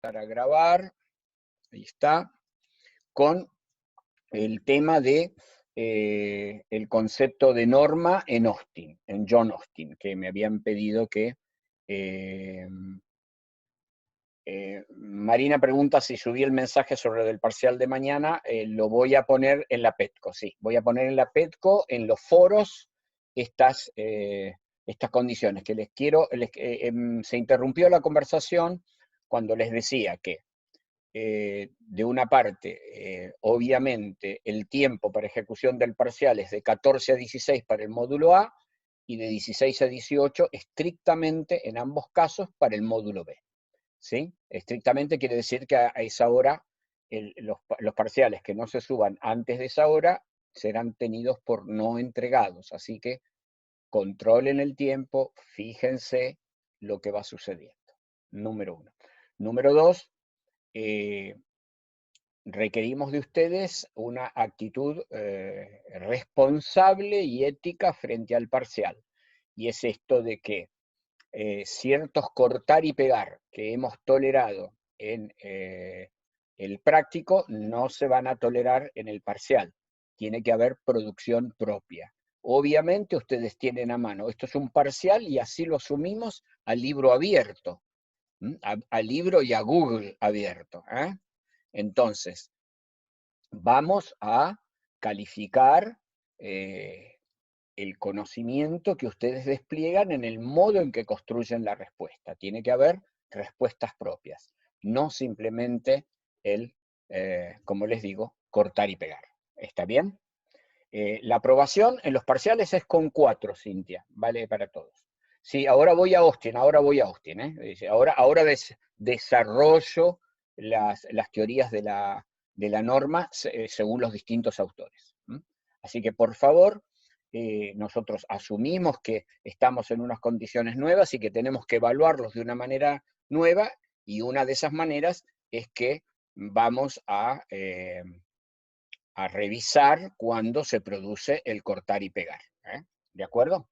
Para grabar, ahí está, con el tema de el concepto de norma en Austin, en John Austin, que me habían pedido que... Marina pregunta si subí el mensaje sobre el parcial de mañana, lo voy a poner en la PETCO, sí, voy a poner en la PETCO, en los foros, estas condiciones, que les quiero, se interrumpió la conversación cuando les decía que de una parte, obviamente, el tiempo para ejecución del parcial es de 14 a 16 para el módulo A y de 16 a 18 estrictamente en ambos casos para el módulo B. ¿Sí? Estrictamente quiere decir que a esa hora los parciales que no se suban antes de esa hora serán tenidos por no entregados. Así que controlen el tiempo, fíjense lo que va sucediendo. Número uno. Número dos, requerimos de ustedes una actitud responsable y ética frente al parcial. Y es esto de que ciertos cortar y pegar que hemos tolerado en el práctico no se van a tolerar en el parcial. Tiene que haber producción propia. Obviamente ustedes tienen a mano, esto es un parcial y así lo asumimos al libro abierto, al libro y a Google abierto. Entonces, vamos a calificar el conocimiento que ustedes despliegan en el modo en que construyen la respuesta. Tiene que haber respuestas propias, no simplemente como les digo, cortar y pegar. ¿Está bien? La aprobación en los parciales es con 4, Cintia, vale para todos. Sí, ahora voy a Austin, ahora desarrollo las teorías de la norma según los distintos autores. Así que, por favor, nosotros asumimos que estamos en unas condiciones nuevas y que tenemos que evaluarlos de una manera nueva, y una de esas maneras es que vamos a revisar cuando se produce el cortar y pegar. ¿De acuerdo?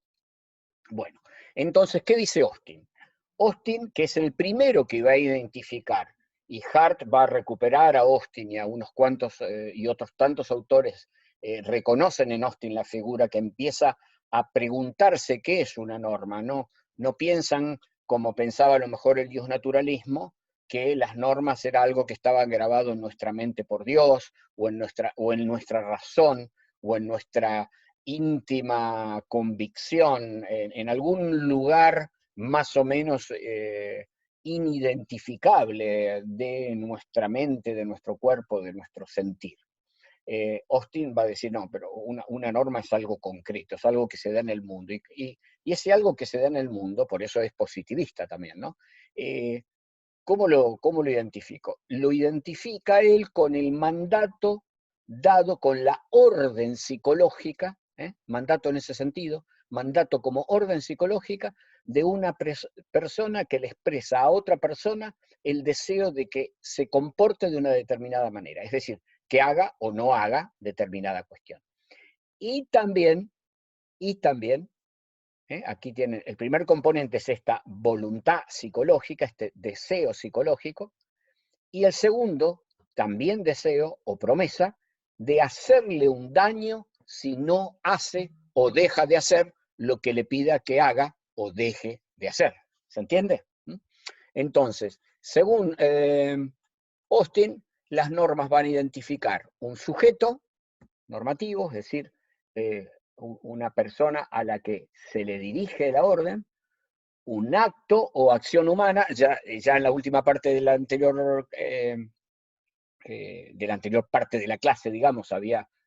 Bueno, entonces, ¿qué dice Austin? Austin, que es el primero que va a identificar, y Hart va a recuperar a Austin y a unos cuantos y otros tantos autores reconocen en Austin la figura que empieza a preguntarse qué es una norma, no piensan como pensaba a lo mejor el diosnaturalismo, que las normas era algo que estaba grabado en nuestra mente por Dios, o en nuestra razón, o en nuestra íntima convicción, en algún lugar más o menos inidentificable de nuestra mente, de nuestro cuerpo, de nuestro sentir. Austin va a decir, no, pero una norma es algo concreto, es algo que se da en el mundo. Y ese algo que se da en el mundo, por eso es positivista también, ¿no? ¿Cómo lo identifico? Lo identifica él con el mandato dado, con la orden psicológica, mandato en ese sentido, mandato como orden psicológica de una persona que le expresa a otra persona el deseo de que se comporte de una determinada manera, es decir, que haga o no haga determinada cuestión. Y también, aquí tienen, el primer componente es esta voluntad psicológica, este deseo psicológico, y el segundo, también deseo o promesa, de hacerle un daño si no hace o deja de hacer lo que le pida que haga o deje de hacer. ¿Se entiende? Entonces, según Austin, las normas van a identificar un sujeto normativo, es decir, una persona a la que se le dirige la orden, un acto o acción humana, ya en la última parte de la anterior parte de la clase, digamos,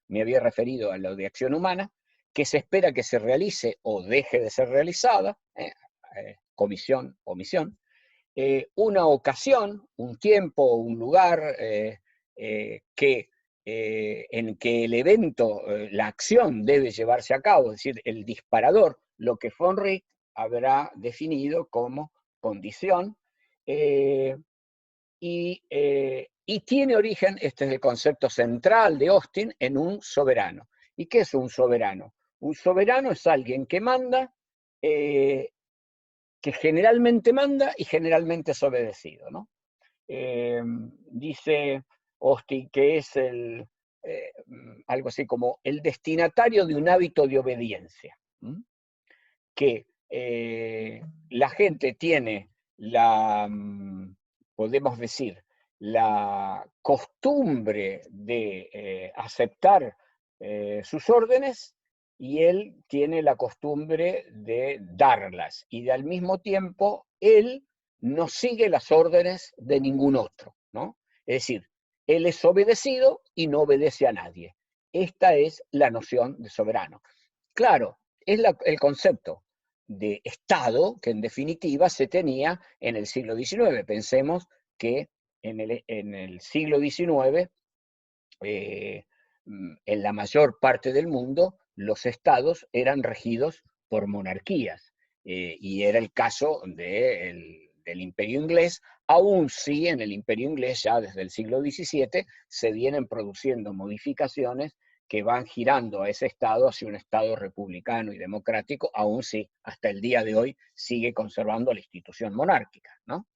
me había referido a lo de acción humana, que se espera que se realice o deje de ser realizada, comisión, omisión, una ocasión, un tiempo, un lugar en que el evento, la acción debe llevarse a cabo, es decir, el disparador, lo que von Wright habrá definido como condición, y tiene origen, este es el concepto central de Austin, en un soberano. ¿Y qué es un soberano? Un soberano es alguien que manda, que generalmente manda y generalmente es obedecido, ¿no? dice Austin que es algo así como el destinatario de un hábito de obediencia, que la gente tiene podemos decir, la costumbre de aceptar sus órdenes, y él tiene la costumbre de darlas, y al mismo tiempo él no sigue las órdenes de ningún otro, ¿no? Es decir, él es obedecido y no obedece a nadie. Esta es la noción de soberano. Claro, es el concepto de Estado que en definitiva se tenía en el siglo XIX. Pensemos que en el siglo XIX, en la mayor parte del mundo, los estados eran regidos por monarquías, y era el caso del Imperio Inglés. Aún sí, en el Imperio Inglés, ya desde el siglo XVII, se vienen produciendo modificaciones que van girando a ese Estado hacia un Estado republicano y democrático. Aún sí, hasta el día de hoy sigue conservando la institución monárquica, ¿no?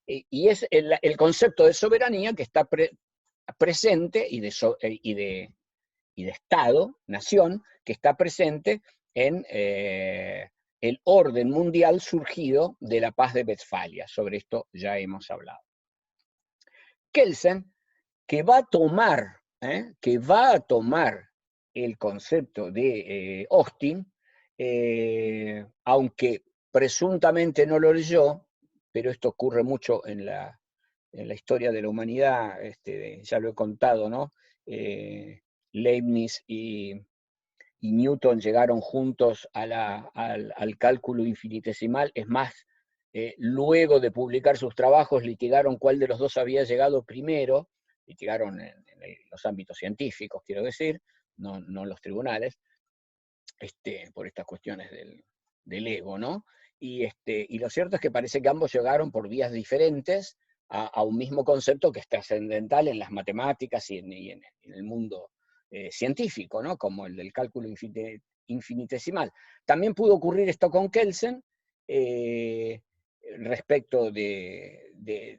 Y es el concepto de soberanía que está presente, y de Estado, nación, que está presente en el orden mundial surgido de la paz de Westfalia. Sobre esto ya hemos hablado. Kelsen, que va a tomar el concepto de Austin, aunque presuntamente no lo leyó, pero esto ocurre mucho en la historia de la humanidad, ya lo he contado, ¿no? Leibniz y Newton llegaron juntos al cálculo infinitesimal. Es más, luego de publicar sus trabajos, litigaron cuál de los dos había llegado primero. Litigaron en los ámbitos científicos, quiero decir, no en los tribunales, por estas cuestiones del ego, ¿no? Y lo cierto es que parece que ambos llegaron por vías diferentes a un mismo concepto que es trascendental en las matemáticas y en el mundo científico, ¿no? Como el del cálculo infinitesimal. También pudo ocurrir esto con Kelsen, respecto de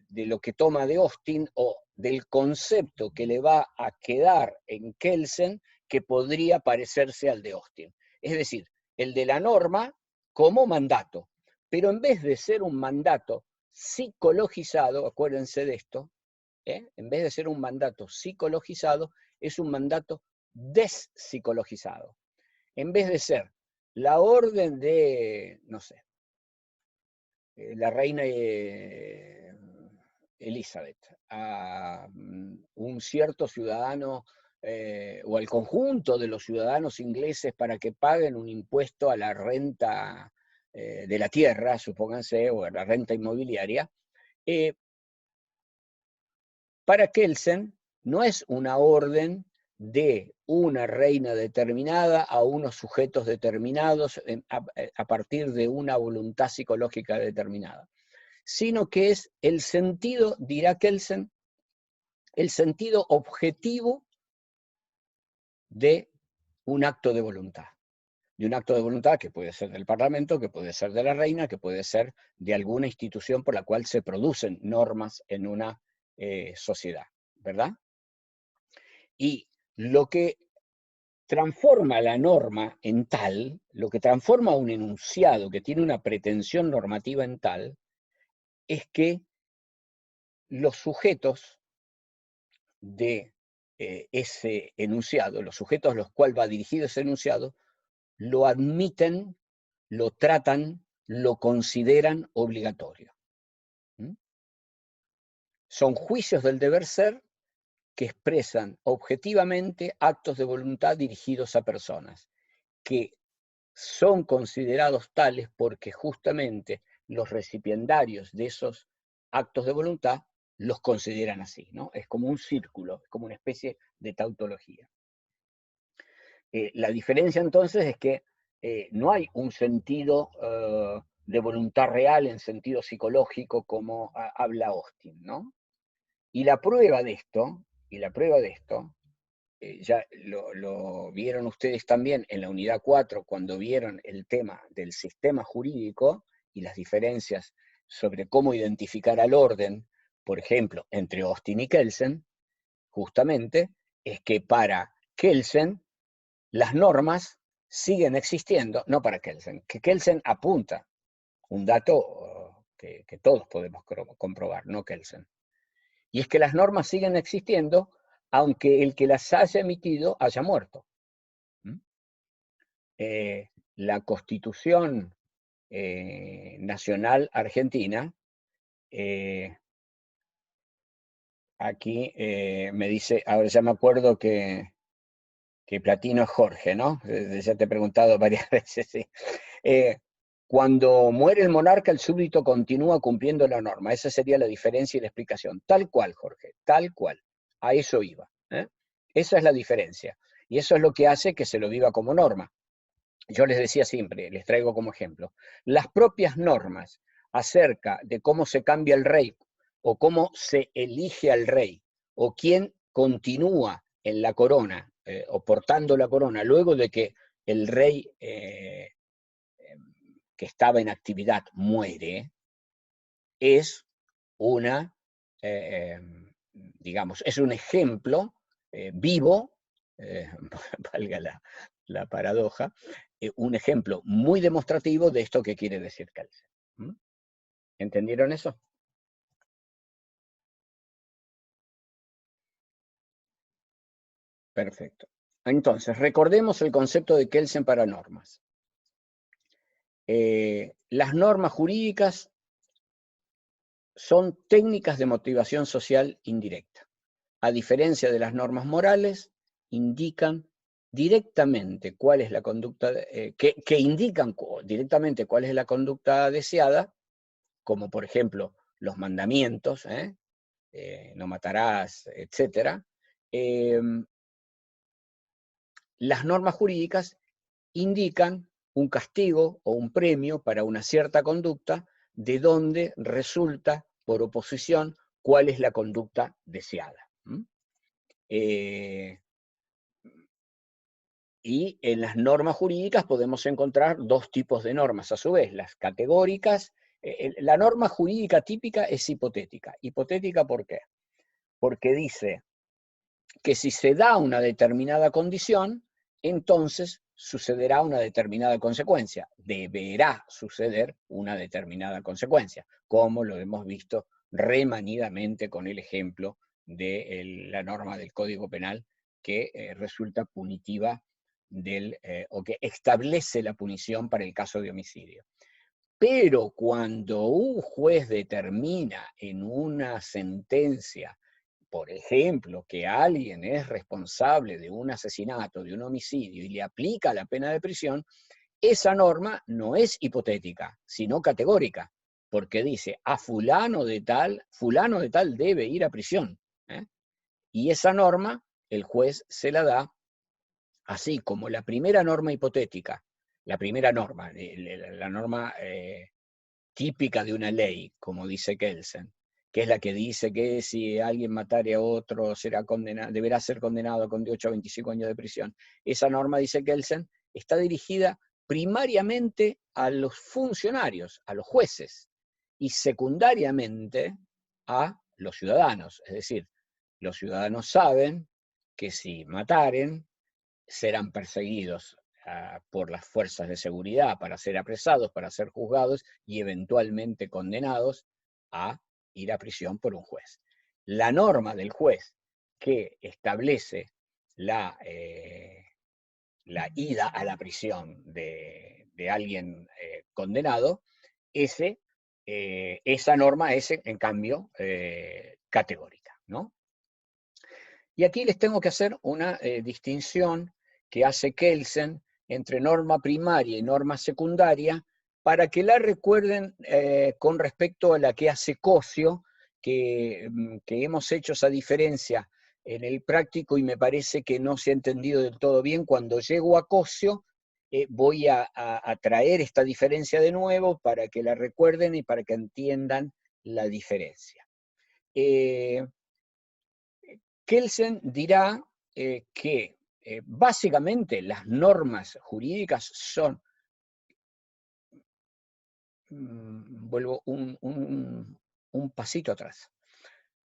lo que toma de Austin, o del concepto que le va a quedar en Kelsen, que podría parecerse al de Austin. Es decir, el de la norma como mandato, pero en vez de ser un mandato psicologizado, acuérdense de esto, en vez de ser un mandato psicologizado, es un mandato despsicologizado. En vez de ser la orden de, no sé, la reina Elizabeth a un cierto ciudadano o al conjunto de los ciudadanos ingleses para que paguen un impuesto a la renta de la tierra, supónganse, o a la renta inmobiliaria, para Kelsen no es una orden de una reina determinada a unos sujetos determinados a partir de una voluntad psicológica determinada, sino que es el sentido, dirá Kelsen, el sentido objetivo de un acto de voluntad. De un acto de voluntad que puede ser del Parlamento, que puede ser de la reina, que puede ser de alguna institución por la cual se producen normas en una sociedad, ¿verdad? Y lo que transforma la norma en tal, lo que transforma un enunciado que tiene una pretensión normativa en tal, es que los sujetos de ese enunciado, los sujetos a los cuales va dirigido ese enunciado, lo admiten, lo tratan, lo consideran obligatorio. Son juicios del deber ser que expresan objetivamente actos de voluntad dirigidos a personas, que son considerados tales porque justamente los recipiendarios de esos actos de voluntad los consideran así, ¿no? Es como un círculo, es como una especie de tautología. La diferencia entonces es que no hay un sentido de voluntad real en sentido psicológico como habla Austin, ¿no? Y la prueba de esto, ya lo vieron ustedes también en la unidad 4 cuando vieron el tema del sistema jurídico y las diferencias sobre cómo identificar al orden, por ejemplo, entre Austin y Kelsen, justamente, es que para Kelsen las normas siguen existiendo, no para Kelsen, que Kelsen apunta un dato que todos podemos comprobar, no Kelsen. Y es que las normas siguen existiendo aunque el que las haya emitido haya muerto. La Constitución Nacional Argentina, aquí me dice, ahora ya me acuerdo que Platino es Jorge, ¿no? Ya te he preguntado varias veces, sí. Cuando muere el monarca, el súbdito continúa cumpliendo la norma. Esa sería la diferencia y la explicación. Tal cual, Jorge, tal cual. A eso iba. Esa es la diferencia. Y eso es lo que hace que se lo viva como norma. Yo les decía siempre, les traigo como ejemplo, las propias normas acerca de cómo se cambia el rey, o cómo se elige al rey, o quién continúa en la corona, o portando la corona, luego de que el rey que estaba en actividad muere, es una, digamos, es un ejemplo vivo, valga la paradoja, un ejemplo muy demostrativo de esto que quiere decir Kelsen. ¿Entendieron eso? Perfecto. Entonces, recordemos el concepto de Kelsen para normas. Las normas jurídicas son técnicas de motivación social indirecta. A diferencia de las normas morales, indican directamente cuál es la conducta, que indican directamente cuál es la conducta deseada, como por ejemplo los mandamientos, no matarás, etc. Las normas jurídicas indican un castigo o un premio para una cierta conducta, de donde resulta, por oposición, cuál es la conducta deseada. Y en las normas jurídicas podemos encontrar dos tipos de normas, a su vez, las categóricas. La norma jurídica típica es hipotética. ¿Hipotética por qué? Porque dice que si se da una determinada condición, entonces sucederá una determinada consecuencia. Deberá suceder una determinada consecuencia, como lo hemos visto remanidamente con el ejemplo de la norma del Código Penal que resulta punitiva o que establece la punición para el caso de homicidio. Pero cuando un juez determina en una sentencia, por ejemplo, que alguien es responsable de un asesinato, de un homicidio, y le aplica la pena de prisión, esa norma no es hipotética, sino categórica, porque dice, a fulano de tal debe ir a prisión. Y esa norma, el juez se la da, así como la primera norma hipotética, la primera norma, la norma típica de una ley, como dice Kelsen, que es la que dice que si alguien matare a otro deberá ser condenado con de 8 a 25 años de prisión. Esa norma, dice Kelsen, está dirigida primariamente a los funcionarios, a los jueces, y secundariamente a los ciudadanos. Es decir, los ciudadanos saben que si mataren, serán perseguidos por las fuerzas de seguridad para ser apresados, para ser juzgados y eventualmente condenados a ir a prisión por un juez. La norma del juez que establece la ida a la prisión de alguien condenado, esa norma es, en cambio, categórica, ¿no? Y aquí les tengo que hacer una distinción que hace Kelsen entre norma primaria y norma secundaria, para que la recuerden con respecto a la que hace Cosio, que hemos hecho esa diferencia en el práctico y me parece que no se ha entendido del todo bien. Cuando llego a Cosio, voy a traer esta diferencia de nuevo para que la recuerden y para que entiendan la diferencia. Kelsen dirá que básicamente las normas jurídicas son, vuelvo un pasito atrás,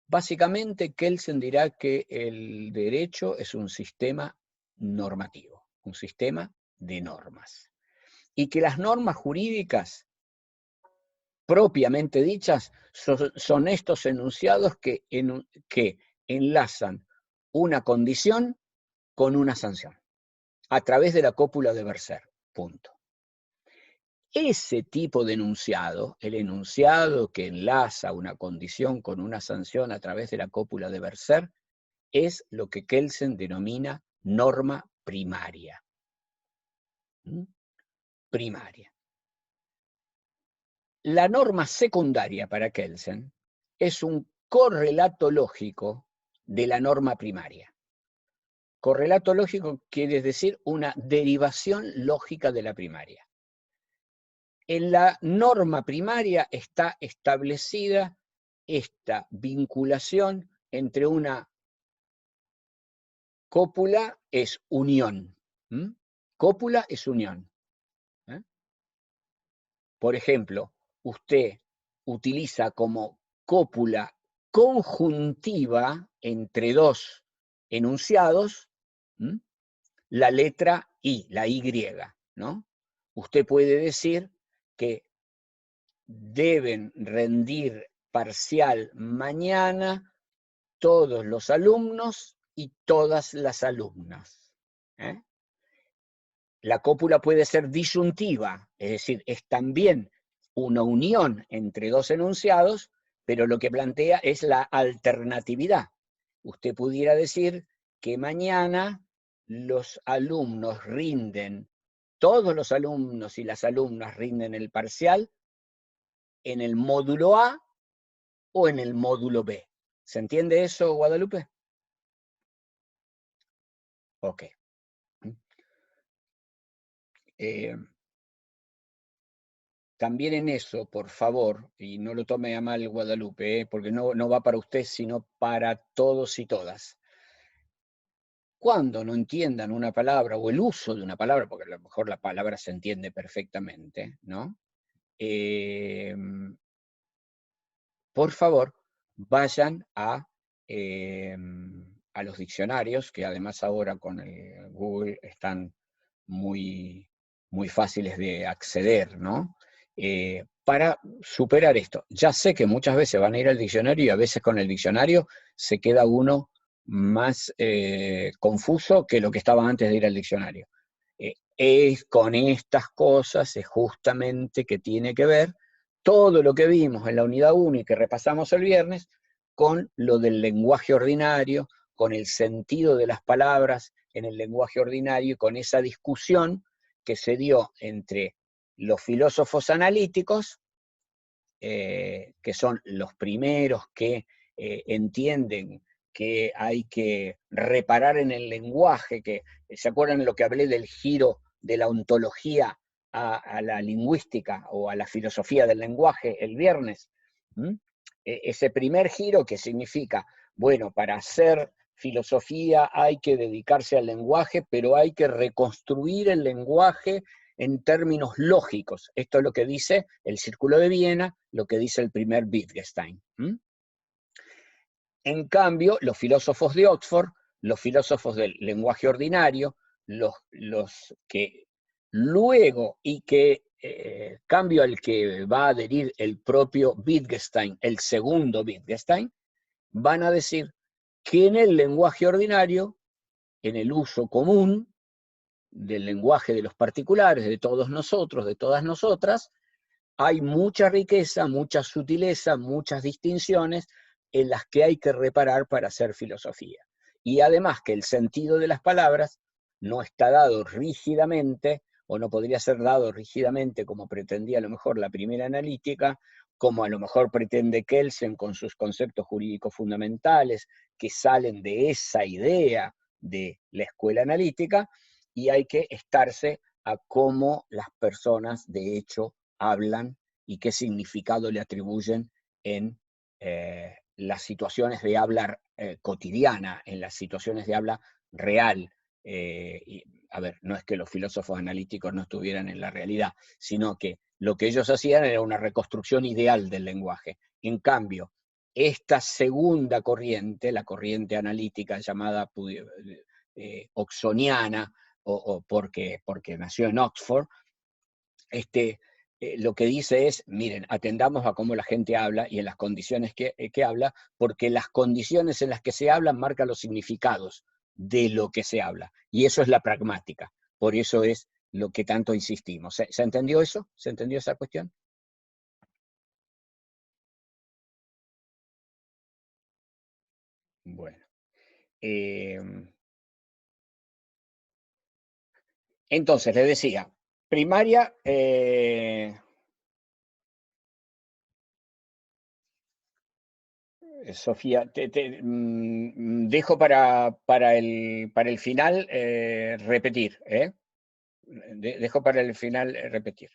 Básicamente, Kelsen dirá que el derecho es un sistema normativo, un sistema de normas, y que las normas jurídicas propiamente dichas son estos enunciados que enlazan una condición con una sanción, a través de la cópula de Bercer, punto. Ese tipo de enunciado, el enunciado que enlaza una condición con una sanción a través de la cópula de Bercer, es lo que Kelsen denomina norma primaria. Primaria. La norma secundaria para Kelsen es un correlato lógico de la norma primaria. Correlato lógico quiere decir una derivación lógica de la primaria. En la norma primaria está establecida esta vinculación entre una cópula es unión. Cópula es unión. Por ejemplo, usted utiliza como cópula conjuntiva entre dos enunciados la letra I, la Y, ¿no? Usted puede decir que deben rendir parcial mañana todos los alumnos y todas las alumnas. La cópula puede ser disyuntiva, es decir, es también una unión entre dos enunciados, pero lo que plantea es la alternatividad. Usted pudiera decir que mañana los alumnos rinden, todos los alumnos y las alumnas rinden el parcial en el módulo A o en el módulo B. ¿Se entiende eso, Guadalupe? Ok. También en eso, por favor, y no lo tome a mal Guadalupe, porque no va para usted, sino para todos y todas. Cuando no entiendan una palabra o el uso de una palabra, porque a lo mejor la palabra se entiende perfectamente, ¿no? Por favor, vayan a los diccionarios, que además ahora con el Google están muy, muy fáciles de acceder, ¿no? Para superar esto. Ya sé que muchas veces van a ir al diccionario y a veces con el diccionario se queda uno más confuso que lo que estaba antes de ir al diccionario. Es con estas cosas, es justamente que tiene que ver todo lo que vimos en la unidad 1 y que repasamos el viernes con lo del lenguaje ordinario, con el sentido de las palabras en el lenguaje ordinario y con esa discusión que se dio entre los filósofos analíticos, que son los primeros que entienden que hay que reparar en el lenguaje, que ¿se acuerdan lo que hablé del giro de la ontología a la lingüística o a la filosofía del lenguaje el viernes? Ese primer giro que significa, bueno, para hacer filosofía hay que dedicarse al lenguaje, pero hay que reconstruir el lenguaje en términos lógicos. Esto es lo que dice el Círculo de Viena, lo que dice el primer Wittgenstein. En cambio, los filósofos de Oxford, los filósofos del lenguaje ordinario, los que luego y que cambio al que va a adherir el propio Wittgenstein, el segundo Wittgenstein, van a decir que en el lenguaje ordinario, en el uso común del lenguaje de los particulares, de todos nosotros, de todas nosotras, hay mucha riqueza, mucha sutileza, muchas distinciones en las que hay que reparar para hacer filosofía. Y además que el sentido de las palabras no está dado rígidamente, o no podría ser dado rígidamente como pretendía a lo mejor la primera analítica, como a lo mejor pretende Kelsen con sus conceptos jurídicos fundamentales, que salen de esa idea de la escuela analítica, y hay que estarse a cómo las personas de hecho hablan y qué significado le atribuyen en las situaciones de habla cotidiana, en las situaciones de habla real. Y, a ver, no es que los filósofos analíticos no estuvieran en la realidad, sino que lo que ellos hacían era una reconstrucción ideal del lenguaje. En cambio, esta segunda corriente, la corriente analítica llamada oxoniana, o porque nació en Oxford, lo que dice es, miren, atendamos a cómo la gente habla y en las condiciones que habla, porque las condiciones en las que se hablan marcan los significados de lo que se habla. Y eso es la pragmática. Por eso es lo que tanto insistimos. ¿Se entendió eso? ¿Se entendió esa cuestión? Bueno. Entonces, les decía, primaria, Sofía, dejo para el final repetir, ¿eh? Dejo para el final repetir.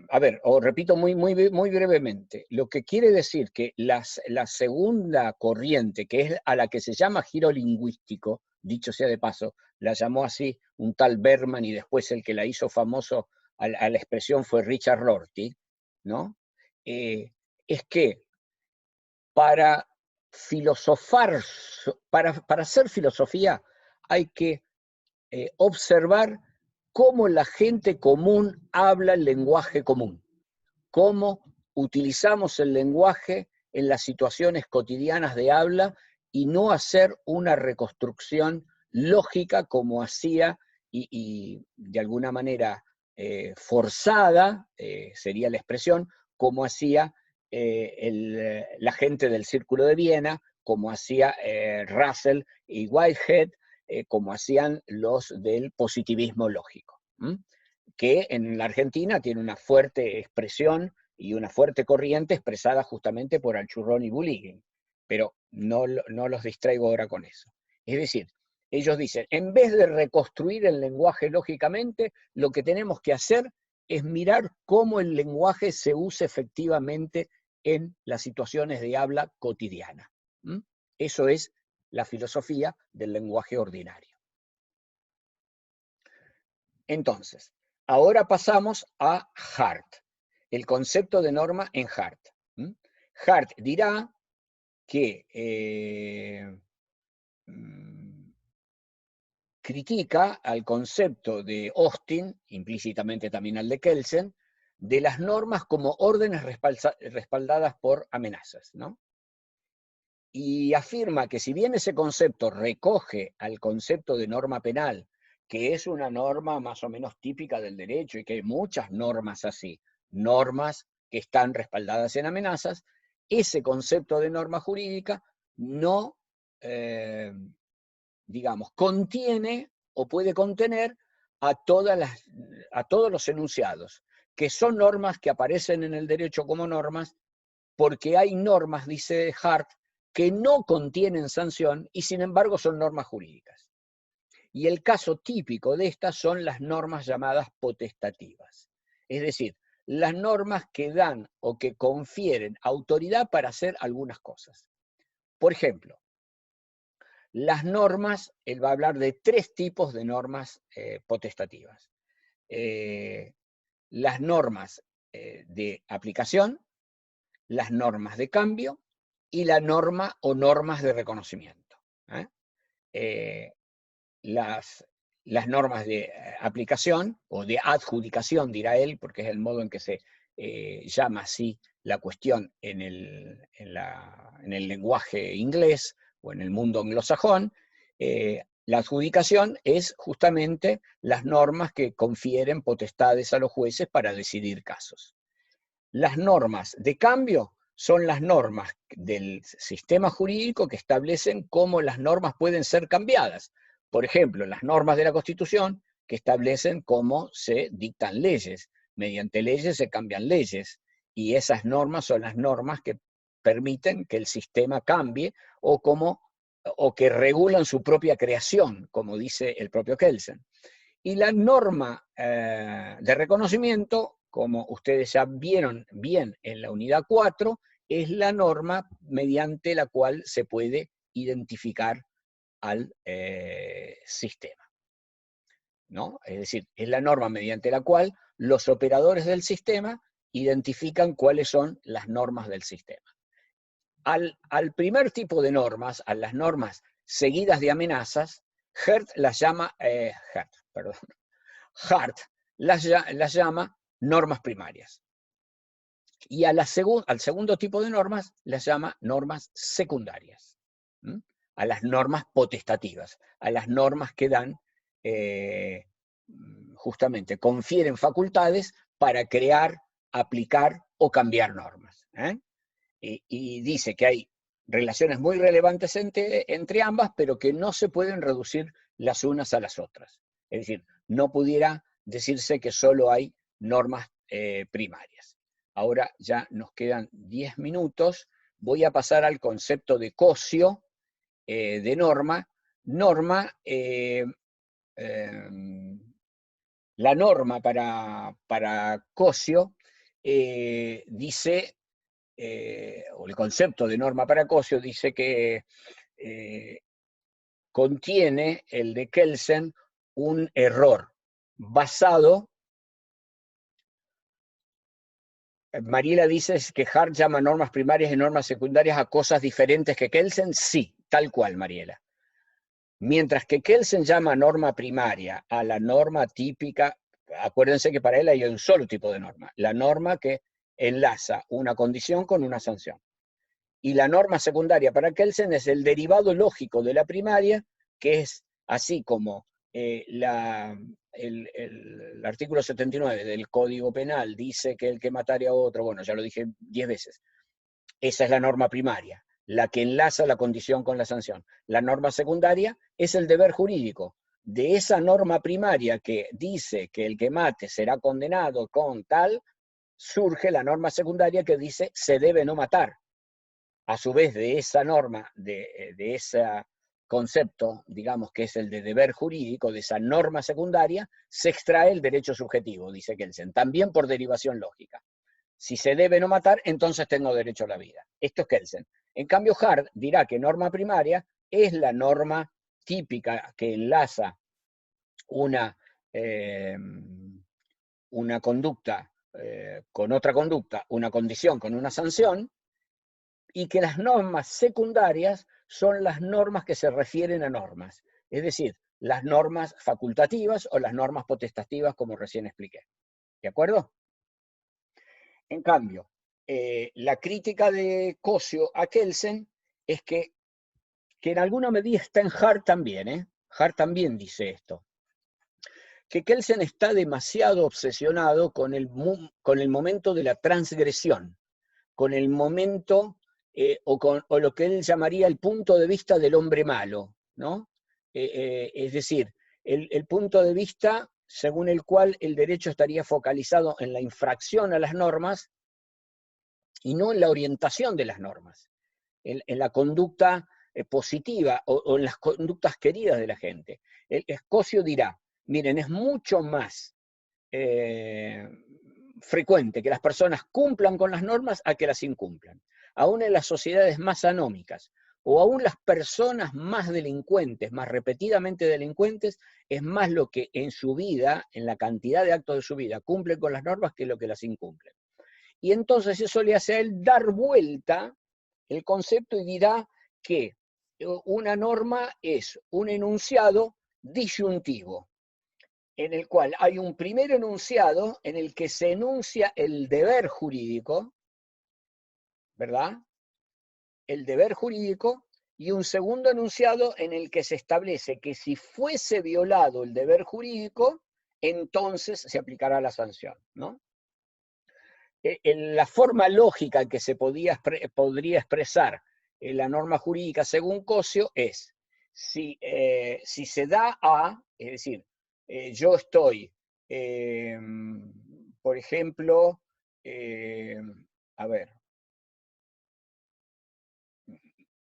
A ver, o repito muy brevemente. Lo que quiere decir que la segunda corriente, que es a la que se llama giro lingüístico, dicho sea de paso, la llamó así un tal Berman y después el que la hizo famoso a la expresión fue Richard Rorty, ¿no? Es que para filosofar, para hacer filosofía hay que observar cómo la gente común habla el lenguaje común, cómo utilizamos el lenguaje en las situaciones cotidianas de habla y no hacer una reconstrucción lógica como hacía y de alguna manera forzada, sería la expresión, como hacía la gente del Círculo de Viena, como hacía Russell y Whitehead, como hacían los del positivismo lógico, que en la Argentina tiene una fuerte expresión y una fuerte corriente expresada justamente por Alchurrón y Bulligin, pero no los distraigo ahora con eso. Es decir, ellos dicen, en vez de reconstruir el lenguaje lógicamente, lo que tenemos que hacer es mirar cómo el lenguaje se usa efectivamente en las situaciones de habla cotidiana. Eso es la filosofía del lenguaje ordinario. Entonces, ahora pasamos a Hart, el concepto de norma en Hart. Hart dirá que critica al concepto de Austin, implícitamente también al de Kelsen, de las normas como órdenes respaldadas por amenazas, ¿no? Y afirma que si bien ese concepto recoge al concepto de norma penal, que es una norma más o menos típica del derecho y que hay muchas normas así, normas que están respaldadas en amenazas, ese concepto de norma jurídica no, digamos, contiene o puede contener a todos los enunciados, que son normas que aparecen en el derecho como normas, porque hay normas, dice Hart, que no contienen sanción y sin embargo son normas jurídicas. Y el caso típico de estas son las normas llamadas potestativas. Es decir, las normas que dan o que confieren autoridad para hacer algunas cosas. Por ejemplo, las normas, él va a hablar de 3 tipos de normas potestativas. Las normas de aplicación, las normas de cambio y la norma o normas de reconocimiento. Las normas de aplicación o de adjudicación, dirá él, porque es el modo en que se llama así la cuestión en el lenguaje inglés o en el mundo anglosajón. La adjudicación es justamente las normas que confieren potestades a los jueces para decidir casos. Las normas de cambio son las normas del sistema jurídico que establecen cómo las normas pueden ser cambiadas. Por ejemplo, las normas de la Constitución que establecen cómo se dictan leyes. Mediante leyes se cambian leyes. Y esas normas son las normas que permiten que el sistema cambie o que regulan su propia creación, como dice el propio Kelsen. Y la norma de reconocimiento, como ustedes ya vieron bien en la unidad 4, es la norma mediante la cual se puede identificar al sistema, ¿no? Es decir, es la norma mediante la cual los operadores del sistema identifican cuáles son las normas del sistema. al primer tipo de normas, a las normas seguidas de amenazas, Hart las llama normas primarias. Y al segundo tipo de normas las llama normas secundarias. ¿Mm? A las normas potestativas, a las normas que dan, justamente, confieren facultades para crear, aplicar o cambiar normas. Y dice que hay relaciones muy relevantes entre ambas, pero que no se pueden reducir las unas a las otras. Es decir, no pudiera decirse que solo hay normas primarias. Ahora ya nos quedan 10 minutos. Voy a pasar al concepto de Cosio, de norma. La norma para Cosio dice, o el concepto de norma para Cosio dice que contiene el de Kelsen un error basado. Mariela dice que Hart llama normas primarias y normas secundarias a cosas diferentes que Kelsen. Sí, tal cual, Mariela. Mientras que Kelsen llama norma primaria a la norma típica, acuérdense que para él hay un solo tipo de norma, la norma que enlaza una condición con una sanción. Y la norma secundaria para Kelsen es el derivado lógico de la primaria, que es así como el artículo 79 del Código Penal dice que el que matare a otro, bueno, ya lo dije 10 veces, esa es la norma primaria, la que enlaza la condición con la sanción. La norma secundaria es el deber jurídico. De esa norma primaria que dice que el que mate será condenado con tal, surge la norma secundaria que dice se debe no matar. A su vez, de esa norma, de ese concepto, digamos que es el de deber jurídico, de esa norma secundaria, se extrae el derecho subjetivo, dice Kelsen, también por derivación lógica. Si se debe no matar, entonces tengo derecho a la vida. Esto es Kelsen. En cambio, Hart dirá que norma primaria es la norma típica que enlaza una conducta con otra conducta, una condición con una sanción, y que las normas secundarias son las normas que se refieren a normas, es decir, las normas facultativas o las normas potestativas, como recién expliqué. ¿De acuerdo? En cambio, la crítica de Cosio a Kelsen es que en alguna medida está en Hart también, Hart también dice esto, que Kelsen está demasiado obsesionado con el momento de la transgresión, con el momento o lo que él llamaría el punto de vista del hombre malo, ¿no? Es decir, el punto de vista según el cual el derecho estaría focalizado en la infracción a las normas y no en la orientación de las normas, en la conducta positiva o en las conductas queridas de la gente. El Escocio dirá, miren, es mucho más frecuente que las personas cumplan con las normas a que las incumplan. Aún en las sociedades más anómicas, o aún las personas más delincuentes, más repetidamente delincuentes, es más lo que en su vida, en la cantidad de actos de su vida, cumplen con las normas que lo que las incumplen. Y entonces eso le hace a él dar vuelta el concepto y dirá que una norma es un enunciado disyuntivo, en el cual hay un primer enunciado en el que se enuncia el deber jurídico, ¿verdad? El deber jurídico, y un segundo enunciado en el que se establece que si fuese violado el deber jurídico, entonces se aplicará la sanción, ¿no? En la forma lógica en que se podría expresar la norma jurídica según Cosio es, si se da a, es decir, yo estoy, por ejemplo, a ver,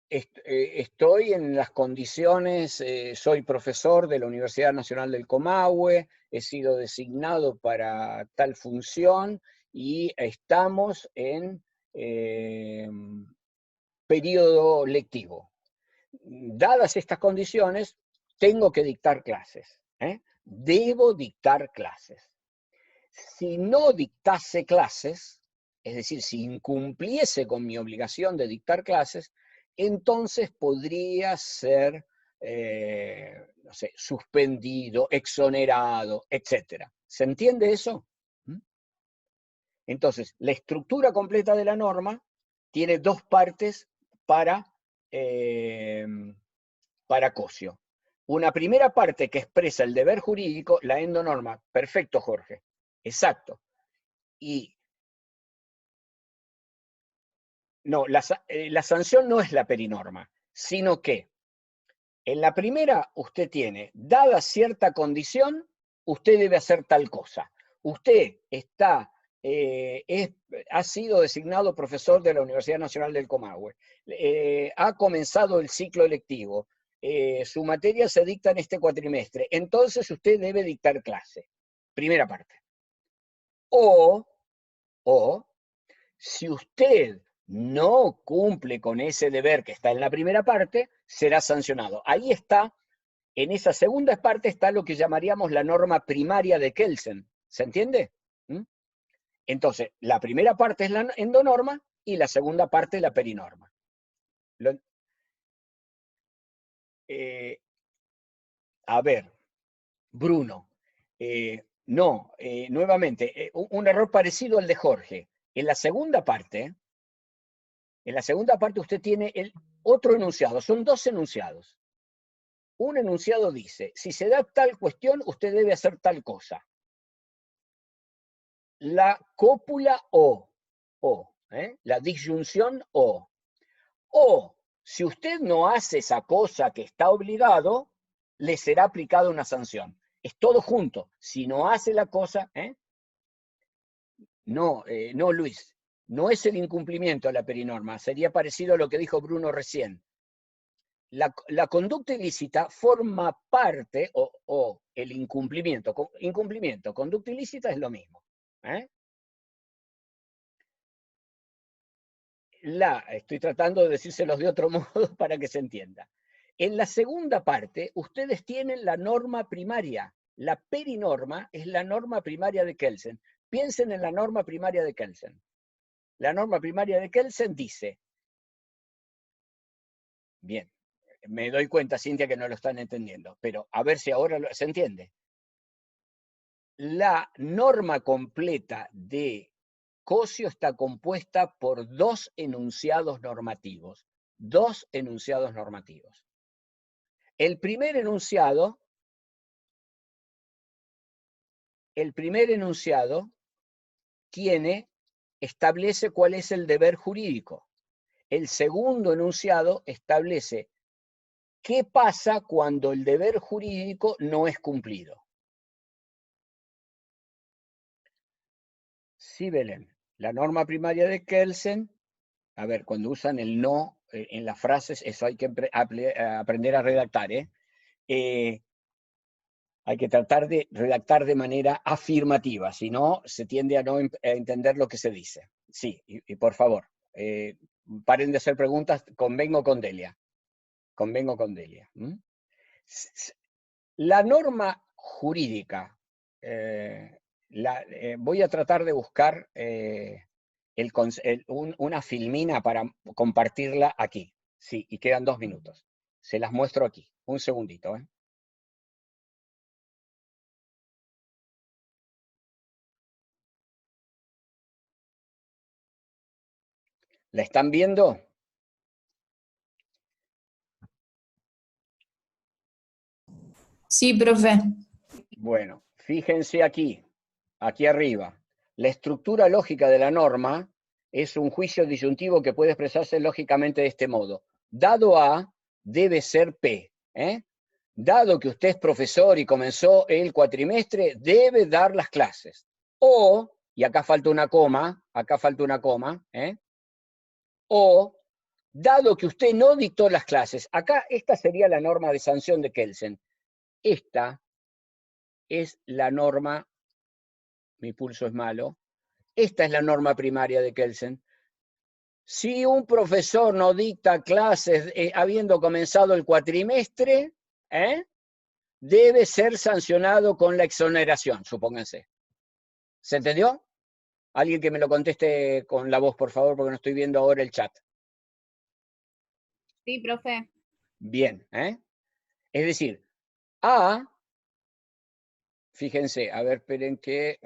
estoy en las condiciones, soy profesor de la Universidad Nacional del Comahue, he sido designado para tal función y estamos en periodo lectivo. Dadas estas condiciones, tengo que dictar clases. Debo dictar clases. Si no dictase clases, es decir, si incumpliese con mi obligación de dictar clases, entonces podría ser, no sé, suspendido, exonerado, etc. ¿Se entiende eso? ¿Mm? Entonces, la estructura completa de la norma tiene dos partes para Cosio. Una primera parte que expresa el deber jurídico, la endonorma. Perfecto, Jorge. Exacto. Y no, la sanción no es la perinorma, sino que en la primera usted tiene, dada cierta condición, usted debe hacer tal cosa. Usted está, ha sido designado profesor de la Universidad Nacional del Comahue, ha comenzado el ciclo lectivo, su materia se dicta en este cuatrimestre, entonces usted debe dictar clase. Primera parte. O si usted no cumple con ese deber que está en la primera parte, será sancionado. Ahí está, en esa segunda parte está lo que llamaríamos la norma primaria de Kelsen. ¿Se entiende? ¿Mm? Entonces, la primera parte es la endonorma y la segunda parte la perinorma. A ver, Bruno, no, nuevamente, un error parecido al de Jorge. En la segunda parte usted tiene el otro enunciado, son dos enunciados. Un enunciado dice, si se da tal cuestión, usted debe hacer tal cosa. La cópula la disyunción o. O, si usted no hace esa cosa que está obligado, le será aplicada una sanción. Es todo junto. Si no hace la cosa, no, Luis, no es el incumplimiento a la perinorma, sería parecido a lo que dijo Bruno recién. La conducta ilícita forma parte, o el incumplimiento, conducta ilícita es lo mismo. Estoy tratando de decírselos de otro modo para que se entienda. En la segunda parte, ustedes tienen la norma primaria. La perinorma es la norma primaria de Kelsen. Piensen en la norma primaria de Kelsen. La norma primaria de Kelsen dice, bien, me doy cuenta, Cintia, que no lo están entendiendo, pero a ver si ahora se entiende. La norma completa de Cosio está compuesta por dos enunciados normativos. Dos enunciados normativos. El primer enunciado establece cuál es el deber jurídico. El segundo enunciado establece qué pasa cuando el deber jurídico no es cumplido. Sí, Belén. La norma primaria de Kelsen, a ver, cuando usan el no en las frases, eso hay que aprender a redactar, hay que tratar de redactar de manera afirmativa, si no, se tiende a no entender lo que se dice. Sí, y por favor, paren de hacer preguntas, convengo con Delia. La norma jurídica, voy a tratar de buscar una filmina para compartirla aquí. Sí, y quedan 2 minutos. Se las muestro aquí. Un segundito, ¿La están viendo? Sí, profe. Bueno, fíjense aquí arriba. La estructura lógica de la norma es un juicio disyuntivo que puede expresarse lógicamente de este modo. Dado A, debe ser P. Dado que usted es profesor y comenzó el cuatrimestre, debe dar las clases. O, y acá falta una coma, o, dado que usted no dictó las clases, acá esta sería la norma de sanción de Kelsen. Esta es la norma, mi pulso es malo, esta es la norma primaria de Kelsen. Si un profesor no dicta clases habiendo comenzado el cuatrimestre, debe ser sancionado con la exoneración, supónganse. ¿Se entendió? Alguien que me lo conteste con la voz, por favor, porque no estoy viendo ahora el chat. Sí, profe. Bien, ¿eh? Es decir, A, fíjense, a ver, esperen que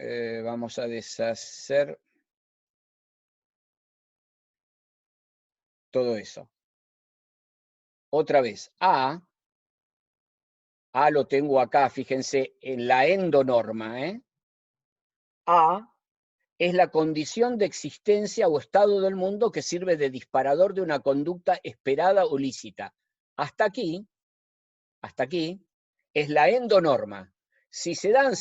vamos a deshacer todo eso. Otra vez, A lo tengo acá, fíjense, en la endonorma, ¿eh? A es la condición de existencia o estado del mundo que sirve de disparador de una conducta esperada o lícita. Hasta aquí, es la endonorma. Si se dan